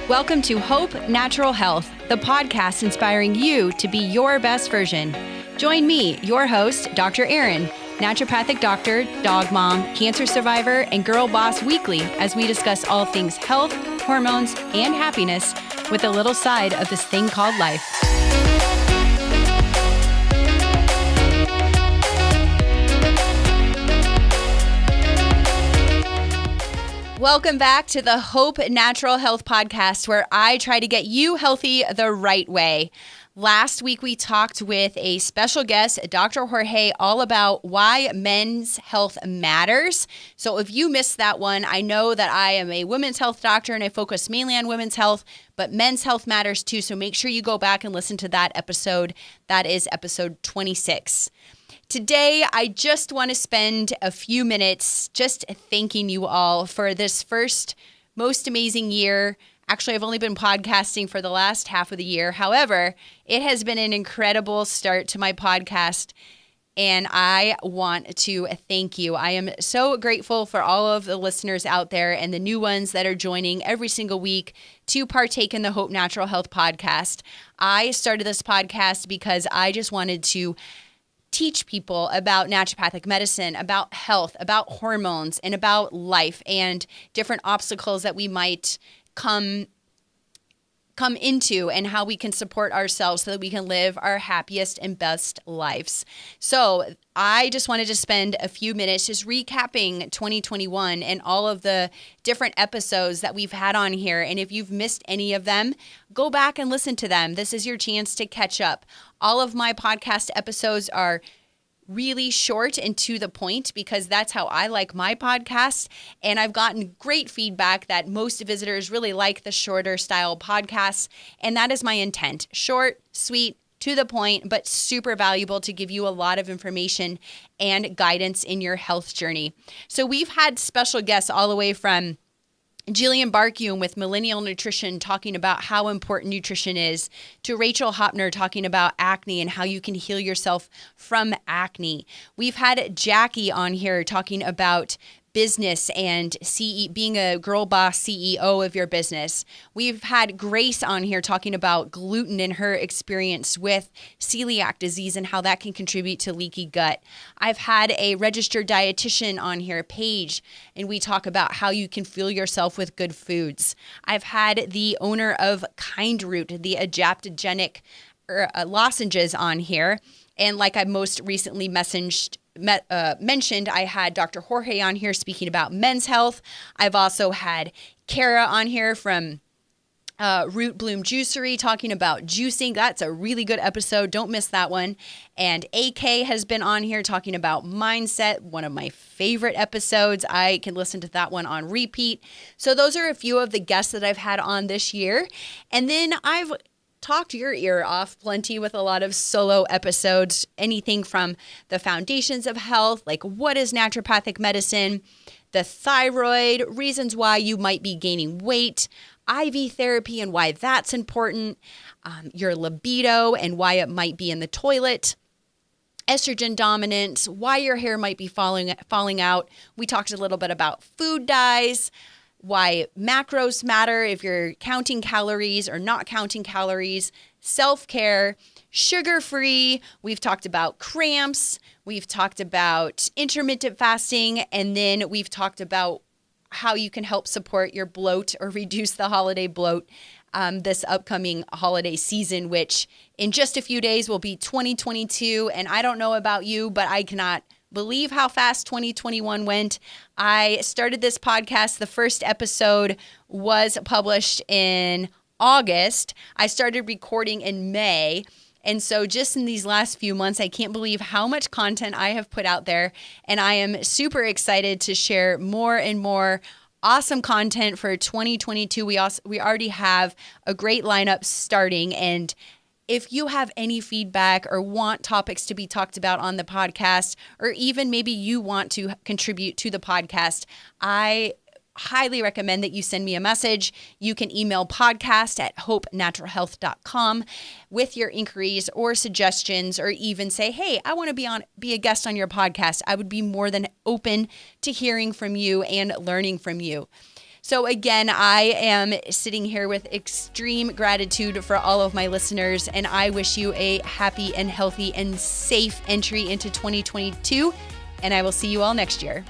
Welcome to Hope Natural Health, the podcast inspiring you to be your best version. Join me, your host, Dr. Erin, naturopathic doctor, dog mom, cancer survivor, and girl boss weekly as we discuss all things health, hormones, and happiness with a little side of this thing called life. Welcome back to the Hope Natural Health podcast, where I try to get you healthy the right way. Last week, we talked with a special guest, Dr. Jorge, all about why men's health matters. So if you missed that one, I know that I am a women's health doctor and I focus mainly on women's health, but men's health matters too. So make sure you go back and listen to that episode. That is episode 26. Today, I just want to spend a few minutes just thanking you all for this first most amazing year. Actually, I've only been podcasting for the last half of the year. However, it has been an incredible start to my podcast, and I want to thank you. I am so grateful for all of the listeners out there and the new ones that are joining every single week to partake in the Hope Natural Health podcast. I started this podcast because I just wanted to teach people about naturopathic medicine, about health, about hormones, and about life and different obstacles that we might come into and how we can support ourselves so that we can live our happiest and best lives. So I just wanted to spend a few minutes just recapping 2021 and all of the different episodes that we've had on here. And if you've missed any of them, go back and listen to them. This is your chance to catch up. All of my podcast episodes are really short and to the point because that's how I like my podcast. And I've gotten great feedback that most visitors really like the shorter style podcasts. And that is my intent. Short, sweet, to the point, but super valuable to give you a lot of information and guidance in your health journey. So we've had special guests all the way from Jillian Barkium with Millennial Nutrition talking about how important nutrition is, to Rachel Hopner talking about acne and how you can heal yourself from acne. We've had Jackie on here talking about business and being a girl boss CEO of your business. We've had Grace on here talking about gluten and her experience with celiac disease and how that can contribute to leaky gut. I've had a registered dietitian on here, Paige, and we talk about how you can fuel yourself with good foods. I've had the owner of Kind Root, the adaptogenic lozenges on here. And like I most recently mentioned, I had Dr. Jorge on here speaking about men's health. I've also had Kara on here from Root Bloom Juicery talking about juicing. That's a really good episode. Don't miss that one. And AK has been on here talking about mindset, one of my favorite episodes. I can listen to that one on repeat. So those are a few of the guests that I've had on this year. And then I've talked your ear off plenty with a lot of solo episodes, anything from the foundations of health, like what is naturopathic medicine, the thyroid, reasons why you might be gaining weight, IV therapy and why that's important, your libido and why it might be in the toilet, estrogen dominance, why your hair might be falling out. We talked a little bit about food dyes, why macros matter if you're counting calories or not counting calories, self-care, sugar-free. We've talked about cramps. We've talked about intermittent fasting. And then we've talked about how you can help support your bloat or reduce the holiday bloat this upcoming holiday season, which in just a few days will be 2022. And I don't know about you, but I cannot believe how fast 2021 went. I started this podcast. The first episode was published in August. I started recording in May. And so just in these last few months, I can't believe how much content I have put out there. And I am super excited to share more and more awesome content for 2022. We already have a great lineup starting, and if you have any feedback or want topics to be talked about on the podcast, or even maybe you want to contribute to the podcast, I highly recommend that you send me a message. You can email podcast@hopenaturalhealth.com with your inquiries or suggestions, or even say, hey, I want to be a guest on your podcast. I would be more than open to hearing from you and learning from you. So again, I am sitting here with extreme gratitude for all of my listeners, and I wish you a happy and healthy and safe entry into 2022, and I will see you all next year.